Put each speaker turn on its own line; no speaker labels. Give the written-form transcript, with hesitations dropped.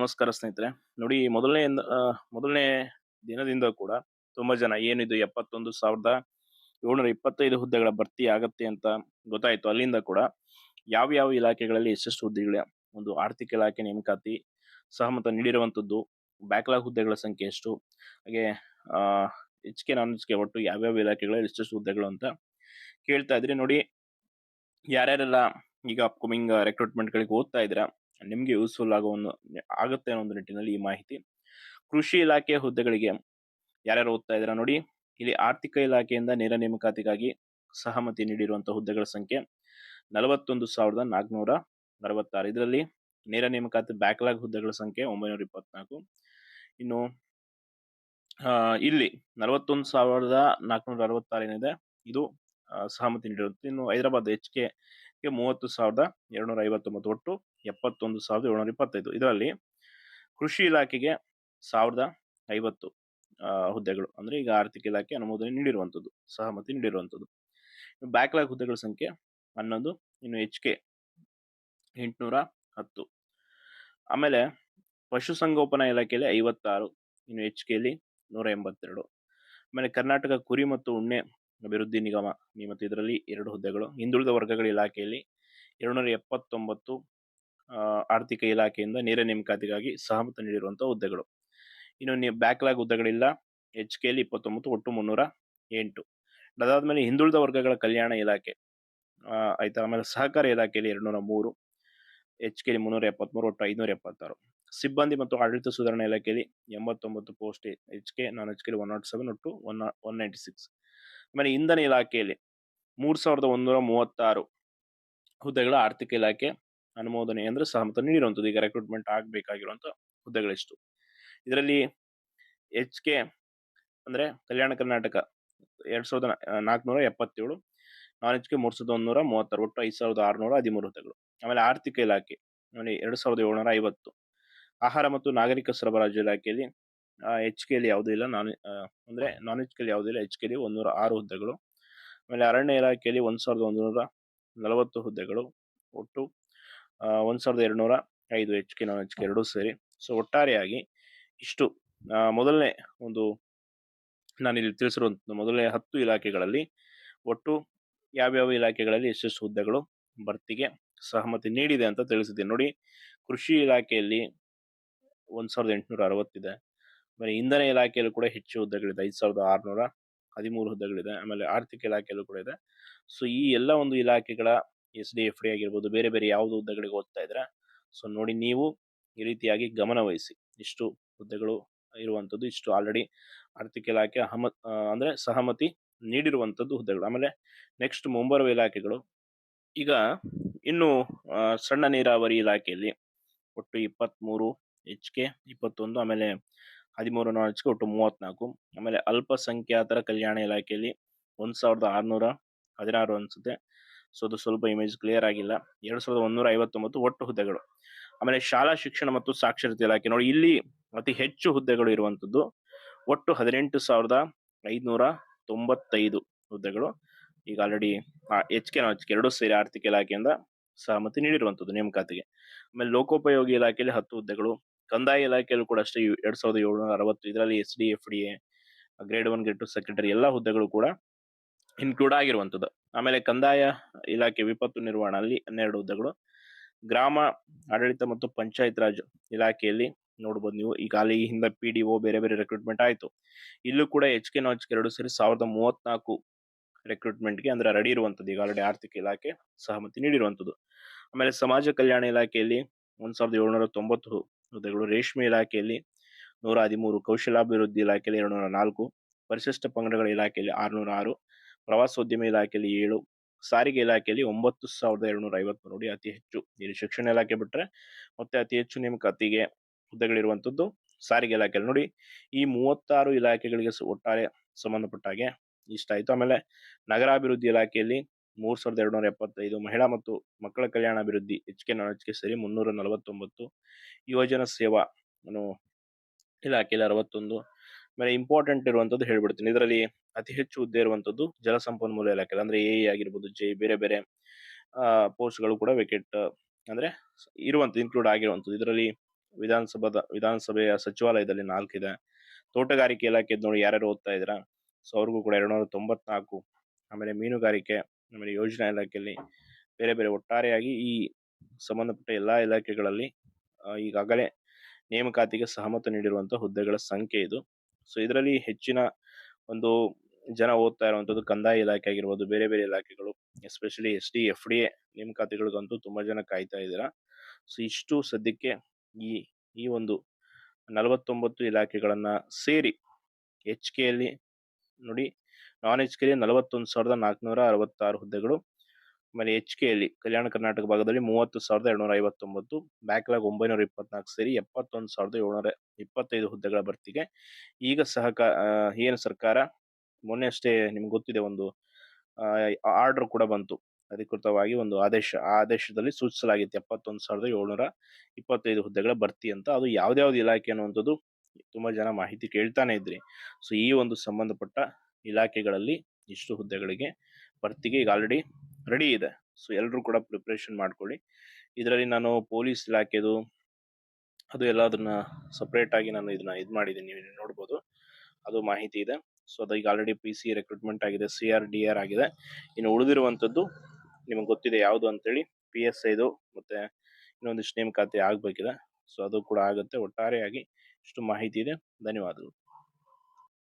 ನಮಸ್ಕಾರ ಸ್ನೇಹಿತರೆ. ನೋಡಿ ಮೊದಲನೇ ದಿನದಿಂದ ಕೂಡ ತುಂಬಾ ಜನ ಏನಿದು 71,725 ಹುದ್ದೆಗಳ ಭರ್ತಿ ಆಗತ್ತೆ ಅಂತ ಗೊತ್ತಾಯ್ತು. ಅಲ್ಲಿಂದ ಕೂಡ ಯಾವ ಇಲಾಖೆಗಳಲ್ಲಿ ಎಷ್ಟೆಷ್ಟು ಹುದ್ದೆಗಳ ಒಂದು ಆರ್ಥಿಕ ಇಲಾಖೆ ನೇಮಕಾತಿ ಸಹಮತ ನೀಡಿರುವಂತದ್ದು, ಬ್ಯಾಕ್ಲಾಗ್ ಹುದ್ದೆಗಳ ಸಂಖ್ಯೆ ಎಷ್ಟು, ಹಾಗೆ ಆ ಎಚ್.ಕೆ ನಾನ್ ಎಚ್.ಕೆ ಒಟ್ಟು ಯಾವ್ಯಾವ ಇಲಾಖೆಗಳಲ್ಲಿ ಎಷ್ಟೆಷ್ಟು ಹುದ್ದೆಗಳು ಅಂತ ಕೇಳ್ತಾ ಇದ್ರಿ. ನೋಡಿ, ಯಾರ್ಯಾರೆಲ್ಲ ಈಗ ಅಪ್ಕಮಿಂಗ್ ರೆಕ್ರೂಟ್ಮೆಂಟ್ ಗಳಿಗೆ ಓದ್ತಾ ಇದ್ದೀರಾ, ನಿಮ್ಗೆ ಯೂಸ್ಫುಲ್ ಆಗುತ್ತೆ ಅನ್ನೋ ಒಂದು ನಿಟ್ಟಿನಲ್ಲಿ ಈ ಮಾಹಿತಿ. ಕೃಷಿ ಇಲಾಖೆ ಹುದ್ದೆಗಳಿಗೆ ಯಾರ್ಯಾರು ಓದ್ತಾ ಇದ್ದೀರಾ ನೋಡಿ, ಇಲ್ಲಿ ಆರ್ಥಿಕ ಇಲಾಖೆಯಿಂದ ನೇರ ನೇಮಕಾತಿಗಾಗಿ ಸಹಮತಿ ನೀಡಿರುವಂತಹ ಹುದ್ದೆಗಳ ಸಂಖ್ಯೆ 41,466. ಇದರಲ್ಲಿ ನೇರ ನೇಮಕಾತಿ ಬ್ಯಾಕ್ಲಾಗ್ ಹುದ್ದೆಗಳ ಸಂಖ್ಯೆ 924. ಇನ್ನು ಇಲ್ಲಿ 41,466 ಏನಿದೆ ಇದು ಸಹಮತಿ ನೀಡಿರುತ್ತೆ. ಇನ್ನು ಹೈದರಾಬಾದ್ ಎಚ್.ಕೆ 30,259, ಒಟ್ಟು 71,725. ಇದರಲ್ಲಿ ಕೃಷಿ ಇಲಾಖೆಗೆ 1,050 ಹುದ್ದೆಗಳು, ಅಂದ್ರೆ ಈಗ ಆರ್ಥಿಕ ಇಲಾಖೆ ಅನುಮೋದನೆ ನೀಡಿರುವಂತದ್ದು, ಸಹಮತಿ ನೀಡಿರುವಂತದ್ದು. ಬ್ಯಾಕ್ಲಾಗ್ ಹುದ್ದೆಗಳ ಸಂಖ್ಯೆ 11. ಇನ್ನು ಎಚ್.ಕೆ 810. ಆಮೇಲೆ ಪಶುಸಂಗೋಪನಾ ಇಲಾಖೆಯಲ್ಲಿ 56. ಇನ್ನು ಎಚ್.ಕೆ 182. ಆಮೇಲೆ ಕರ್ನಾಟಕ ಕುರಿ ಮತ್ತು ಉಣ್ಣೆ ಅಭಿವೃದ್ಧಿ ನಿಗಮ ನಿಯಮಿತ, ಇದರಲ್ಲಿ 2 ಹುದ್ದೆಗಳು. ಹಿಂದುಳಿದ ವರ್ಗಗಳ ಇಲಾಖೆಯಲ್ಲಿ 279 ಆರ್ಥಿಕ ಇಲಾಖೆಯಿಂದ ನೇರ ನೇಮಕಾತಿಗಾಗಿ ಸಹಮತ ನೀಡಿರುವಂತಹ ಹುದ್ದೆಗಳು. ಇನ್ನು ಬ್ಯಾಕ್ಲಾಗ್ ಹುದ್ದೆಗಳಿಲ್ಲ. ಎಚ್.ಕೆ 29, ಒಟ್ಟು 308. ಅದಾದ್ಮೇಲೆ ಹಿಂದುಳಿದ ವರ್ಗಗಳ ಕಲ್ಯಾಣ ಇಲಾಖೆ ಆಯ್ತಾ. ಆಮೇಲೆ ಸಹಕಾರ ಇಲಾಖೆಯಲ್ಲಿ 203, ಎಚ್.ಕೆ 373, ಒಟ್ಟು 576. ಸಿಬ್ಬಂದಿ ಮತ್ತು ಆಡಳಿತ ಸುಧಾರಣಾ ಇಲಾಖೆಯಲ್ಲಿ 89 ಪೋಸ್ಟ್, ಎಚ್.ಕೆ ನಾನ್ ಎಚ್.ಕೆ 107, ಒಟ್ಟು 196. ಆಮೇಲೆ ಇಂಧನ ಇಲಾಖೆಯಲ್ಲಿ 3,136 ಹುದ್ದೆಗಳ ಆರ್ಥಿಕ ಇಲಾಖೆ ಅನುಮೋದನೆ ಅಂದ್ರೆ ಸಹಮತ ನೀಡಿರುವಂಥದ್ದು. ಈಗ ರೆಕ್ರೂಟ್ಮೆಂಟ್ ಆಗಬೇಕಾಗಿರುವಂತ ಹುದ್ದೆಗಳೆಷ್ಟು? ಇದರಲ್ಲಿ ಎಚ್.ಕೆ ಅಂದ್ರೆ ಕಲ್ಯಾಣ ಕರ್ನಾಟಕ 2,477, ನಾನ್ ಎಚ್.ಕೆ 3,136, ಒಟ್ಟು 5,613 ಹುದ್ದೆಗಳು. ಆಮೇಲೆ ಆರ್ಥಿಕ ಇಲಾಖೆ 2,750. ಆಹಾರ ಮತ್ತು ನಾಗರಿಕ ಸರಬರಾಜು ಇಲಾಖೆಯಲ್ಲಿ ಎಚ್.ಕೆ ಯಾವುದೂ ಇಲ್ಲ, ನಾನ್ ಎಚ್.ಕೆ ಯಾವುದೂ ಇಲ್ಲ. ಎಚ್.ಕೆ 106 ಹುದ್ದೆಗಳು. ಆಮೇಲೆ ಅರಣ್ಯ ಇಲಾಖೆಯಲ್ಲಿ 1,140 ಹುದ್ದೆಗಳು, ಒಟ್ಟು 1,205 ಎಚ್.ಕೆ ನಾನ್ ಎಚ್.ಕೆ ಎರಡೂ ಸೇರಿ. ಸೊ ಒಟ್ಟಾರೆಯಾಗಿ ಇಷ್ಟು ಮೊದಲನೇ ಒಂದು ನಾನಿಲ್ಲಿ ತಿಳಿಸಿರುವಂತ ಮೊದಲನೇ 10 ಇಲಾಖೆಗಳಲ್ಲಿ ಒಟ್ಟು ಯಾವ್ಯಾವ ಇಲಾಖೆಗಳಲ್ಲಿ ಎಷ್ಟೆಷ್ಟು ಹುದ್ದೆಗಳು ಭರ್ತಿಗೆ ಸಹಮತಿ ನೀಡಿದೆ ಅಂತ ತಿಳಿಸಿದ್ದೀನಿ. ನೋಡಿ, ಕೃಷಿ ಇಲಾಖೆಯಲ್ಲಿ 1,860 ಇದೆ. ಆಮೇಲೆ ಇಂಧನ ಇಲಾಖೆಯಲ್ಲೂ ಕೂಡ ಹೆಚ್ಚು ಹುದ್ದೆಗಳಿದೆ, 5,613 ಹುದ್ದೆಗಳಿದೆ. ಆಮೇಲೆ ಆರ್ಥಿಕ ಇಲಾಖೆಯಲ್ಲೂ ಕೂಡ ಇದೆ. ಸೊ ಈ ಎಲ್ಲ ಒಂದು ಇಲಾಖೆಗಳ SDFD ಆಗಿರ್ಬೋದು, ಬೇರೆ ಬೇರೆ ಯಾವ್ದು ಹುದ್ದೆಗಳಿಗೆ ಓದ್ತಾ ಇದ್ರೆ, ಸೊ ನೋಡಿ ನೀವು ಈ ರೀತಿಯಾಗಿ ಗಮನ ವಹಿಸಿ. ಇಷ್ಟು ಹುದ್ದೆಗಳು ಇರುವಂತದ್ದು, ಇಷ್ಟು ಆಲ್ರೆಡಿ ಆರ್ಥಿಕ ಇಲಾಖೆ ಅಂದ್ರೆ ಸಹಮತಿ ನೀಡಿರುವಂತದ್ದು ಹುದ್ದೆಗಳು. ಆಮೇಲೆ ನೆಕ್ಸ್ಟ್ ಮುಂಬರುವ ಇಲಾಖೆಗಳು. ಈಗ ಇನ್ನು ಸಣ್ಣ ನೀರಾವರಿ ಇಲಾಖೆಯಲ್ಲಿ ಒಟ್ಟು 23, ಎಚ್.ಕೆ 21, ಆಮೇಲೆ 13 ನಾನ್ ಎಚ್.ಕೆ, ಒಟ್ಟು 34. ಆಮೇಲೆ ಅಲ್ಪಸಂಖ್ಯಾತರ ಕಲ್ಯಾಣ ಇಲಾಖೆಯಲ್ಲಿ 1,616 ಅನ್ಸುತ್ತೆ. ಸೊ ಅದು ಸ್ವಲ್ಪ ಇಮೇಜ್ ಕ್ಲಿಯರ್ ಆಗಿಲ್ಲ. 2,159 ಒಟ್ಟು ಹುದ್ದೆಗಳು. ಆಮೇಲೆ ಶಾಲಾ ಶಿಕ್ಷಣ ಮತ್ತು ಸಾಕ್ಷರತೆ ಇಲಾಖೆ ನೋಡಿ, ಇಲ್ಲಿ ಅತಿ ಹೆಚ್ಚು ಹುದ್ದೆಗಳು ಇರುವಂತದ್ದು, ಒಟ್ಟು 18,595 ಹುದ್ದೆಗಳು. ಈಗ ಆಲ್ರೆಡಿ ಎಚ್.ಕೆ ನಾನ್ ಎಚ್.ಕೆ ಎರಡೂ ಸೇರಿ ಆರ್ಥಿಕ ಇಲಾಖೆಯಿಂದ ಸಹಮತಿ ನೀಡಿರುವಂತದ್ದು ನೇಮಕಾತಿಗೆ. ಆಮೇಲೆ ಲೋಕೋಪಯೋಗಿ ಇಲಾಖೆಯಲ್ಲಿ 10 ಹುದ್ದೆಗಳು. ಕಂದಾಯ ಇಲಾಖೆಯಲ್ಲೂ ಕೂಡ ಅಷ್ಟೇ 2,760. ಇದರಲ್ಲಿ SDFDA ಗ್ರೇಡ್ 1, ಗ್ರೇಡ್ 2 ಸೆಕ್ರೆಟರಿ ಎಲ್ಲ ಹುದ್ದೆಗಳು ಕೂಡ ಇನ್ಕ್ಲೂಡ್ ಆಗಿರುವಂತದ್ದು. ಆಮೇಲೆ ಕಂದಾಯ ಇಲಾಖೆ ವಿಪತ್ತು ನಿರ್ವಹಣೆಯಲ್ಲಿ 12 ಹುದ್ದೆಗಳು. ಗ್ರಾಮ ಆಡಳಿತ ಮತ್ತು ಪಂಚಾಯತ್ ರಾಜ್ ಇಲಾಖೆಯಲ್ಲಿ ನೋಡ್ಬೋದು ನೀವು, ಈಗ ಅಲ್ಲಿ ಹಿಂದೆ PDO ಬೇರೆ ಬೇರೆ ರೆಕ್ರೂಟ್ಮೆಂಟ್ ಆಯ್ತು. ಇಲ್ಲೂ ಕೂಡ ಎಚ್.ಕೆ ನಾನ್ ಎಚ್.ಕೆ ಎರಡೂ ಸೇರಿ 1,034 ರೆಕ್ರೂಟ್ಮೆಂಟ್ಗೆ ಅಂದ್ರೆ ರೆಡಿ ಇರುವಂತದ್ದು. ಈಗ ಆಲ್ರೆಡಿ ಆರ್ಥಿಕ ಇಲಾಖೆ ಸಹಮತಿ ನೀಡಿರುವಂತದ್ದು. ಆಮೇಲೆ ಸಮಾಜ ಕಲ್ಯಾಣ ಇಲಾಖೆಯಲ್ಲಿ 1,790 ಹುದ್ದೆಗಳು. ರೇಷ್ಮೆ ಇಲಾಖೆಯಲ್ಲಿ 113, ಕೌಶಲಾಭಿವೃದ್ಧಿ ಇಲಾಖೆಯಲ್ಲಿ 204, ಪರಿಶಿಷ್ಟ ಪಂಗಡಗಳ ಇಲಾಖೆಯಲ್ಲಿ 606, ಪ್ರವಾಸೋದ್ಯಮ ಇಲಾಖೆಯಲ್ಲಿ 7, ಸಾರಿಗೆ ಇಲಾಖೆಯಲ್ಲಿ 9,250. ನೋಡಿ, ಅತಿ ಹೆಚ್ಚು ಇಲ್ಲಿ ಶಿಕ್ಷಣ ಇಲಾಖೆ ಬಿಟ್ರೆ ಮತ್ತೆ ಅತಿ ಹೆಚ್ಚು ನೇಮಕಾತಿಗೆ ಹುದ್ದೆಗಳಿರುವಂತದ್ದು ಸಾರಿಗೆ ಇಲಾಖೆಯಲ್ಲಿ. ನೋಡಿ, ಈ 36 ಇಲಾಖೆಗಳಿಗೆ ಒಟ್ಟಾರೆ ಸಂಬಂಧಪಟ್ಟ ಹಾಗೆ ಇಷ್ಟ ಆಯ್ತು. ಆಮೇಲೆ ನಗರಾಭಿವೃದ್ಧಿ ಇಲಾಖೆಯಲ್ಲಿ 3,275, ಮಹಿಳಾ ಮತ್ತು ಮಕ್ಕಳ ಕಲ್ಯಾಣ ಅಭಿವೃದ್ಧಿ ಎಚ್.ಕೆ ನಾನ್ ಎಚ್.ಕೆ ಸೇರಿ 349, ಯೋಜನಾ ಸೇವಾ ಇಲಾಖೆಯಲ್ಲಿ 61. ಆಮೇಲೆ ಇಂಪಾರ್ಟೆಂಟ್ ಇರುವಂತದ್ದು ಹೇಳ್ಬಿಡ್ತೀನಿ, ಇದರಲ್ಲಿ ಅತಿ ಹೆಚ್ಚು ಹುದ್ದೆ ಇರುವಂತದ್ದು ಜಲಸಂಪನ್ಮೂಲ ಇಲಾಖೆ ಅಂದ್ರೆ AE ಆಗಿರ್ಬೋದು, ಬೇರೆ ಬೇರೆ ಪೋಸ್ಟ್ಗಳು ಕೂಡ ವೇಕೆಂಟ್ ಅಂದ್ರೆ ಇನ್ಕ್ಲೂಡ್ ಆಗಿರುವಂತದ್ದು. ಇದರಲ್ಲಿ ವಿಧಾನಸಭೆಯ ಸಚಿವಾಲಯದಲ್ಲಿ 4 ಇದೆ. ತೋಟಗಾರಿಕೆ ಇಲಾಖೆದ್ ನೋಡಿ ಯಾರ್ಯಾರು ಓದ್ತಾ ಇದ್ದೀರಾ, ಸೊ ಅವ್ರಿಗೂ ಕೂಡ 294. ಆಮೇಲೆ ಮೀನುಗಾರಿಕೆ, ಆಮೇಲೆ ಯೋಜನಾ ಇಲಾಖೆಯಲ್ಲಿ ಬೇರೆ ಬೇರೆ ಒಟ್ಟಾರೆಯಾಗಿ ಈ ಸಂಬಂಧಪಟ್ಟ ಎಲ್ಲಾ ಇಲಾಖೆಗಳಲ್ಲಿ ಈಗಾಗಲೇ ನೇಮಕಾತಿಗೆ ಸಹಮತ ನೀಡಿರುವಂತಹ ಹುದ್ದೆಗಳ ಸಂಖ್ಯೆ ಇದು. ಸೊ ಇದರಲ್ಲಿ ಹೆಚ್ಚಿನ ಒಂದು ಜನ ಓದ್ತಾ ಇರುವಂತದ್ದು ಕಂದಾಯ ಇಲಾಖೆ ಆಗಿರ್ಬೋದು, ಬೇರೆ ಬೇರೆ ಇಲಾಖೆಗಳು, ಎಸ್ಪೆಷಲಿ SD FDA ನೇಮಕಾತಿಗಳಿಗಂತೂ ತುಂಬಾ ಜನ ಕಾಯ್ತಾ ಇದ್ದೀರಾ. ಸೊ ಇಷ್ಟು ಸದ್ಯಕ್ಕೆ ಈ ಈ ಒಂದು 49 ಇಲಾಖೆಗಳನ್ನ ಸೇರಿ HK ಯಲ್ಲಿ ನೋಡಿ, ನಾನ್ HK ಯಲ್ಲಿ 41,466 ಹುದ್ದೆಗಳು, ಆಮೇಲೆ HK ಯಲ್ಲಿ ಕಲ್ಯಾಣ ಕರ್ನಾಟಕ ಭಾಗದಲ್ಲಿ 30,259, ಬ್ಯಾಕ್ಲಾಗ್ 924 ಸೇರಿ 71,725 ಹುದ್ದೆಗಳ ಭರ್ತಿಗೆ ಈಗ ಏನು ಸರ್ಕಾರ ಮೊನ್ನೆ ಅಷ್ಟೇ ನಿಮ್ಗೆ ಗೊತ್ತಿದೆ, ಒಂದು ಆರ್ಡರ್ ಕೂಡ ಬಂತು, ಅಧಿಕೃತವಾಗಿ ಒಂದು ಆದೇಶ. ಆ ಆದೇಶದಲ್ಲಿ ಸೂಚಿಸಲಾಗಿತ್ತು 71,725 ಹುದ್ದೆಗಳ ಭರ್ತಿ ಅಂತ. ಅದು ಯಾವ್ದಾವ್ದು ಇಲಾಖೆ ಅನ್ನುವಂಥದ್ದು ತುಂಬಾ ಜನ ಮಾಹಿತಿ ಕೇಳ್ತಾನೆ ಇದ್ರಿ. ಸೊ ಈ ಒಂದು ಸಂಬಂಧಪಟ್ಟ ಇಲಾಖೆಗಳಲ್ಲಿ ಇಷ್ಟು ಹುದ್ದೆಗಳಿಗೆ ಭರ್ತಿಗೆ ಈಗ ಆಲ್ರೆಡಿ ರೆಡಿ ಇದೆ. ಸೊ ಎಲ್ಲರೂ ಕೂಡ ಪ್ರಿಪ್ರೇಷನ್ ಮಾಡ್ಕೊಳ್ಳಿ. ಇದರಲ್ಲಿ ನಾನು ಪೊಲೀಸ್ ಇಲಾಖೆದು ಅದು ಎಲ್ಲ ಅದನ್ನ ಸಪ್ರೇಟ್ ಆಗಿ ನಾನು ಇದನ್ನ ಮಾಡಿದ್ದೀನಿ, ನೀವು ನೋಡ್ಬೋದು, ಅದು ಮಾಹಿತಿ ಇದೆ. ಸೊ ಅದು ಈಗ ಆಲ್ರೆಡಿ PC ರೆಕ್ರೂಟ್ಮೆಂಟ್ ಆಗಿದೆ, CR DR ಆಗಿದೆ. ಇನ್ನು ಉಳಿದಿರುವಂಥದ್ದು ನಿಮಗೆ ಗೊತ್ತಿದೆ ಯಾವುದು ಅಂತೇಳಿ, PSIದು ಮತ್ತೆ ಇನ್ನೊಂದಿಷ್ಟು ನೇಮಕಾತಿ ಆಗ್ಬೇಕಿದೆ. ಸೊ ಅದು ಕೂಡ ಆಗುತ್ತೆ. ಒಟ್ಟಾರೆಯಾಗಿ ಇಷ್ಟು ಮಾಹಿತಿ ಇದೆ. ಧನ್ಯವಾದಗಳು.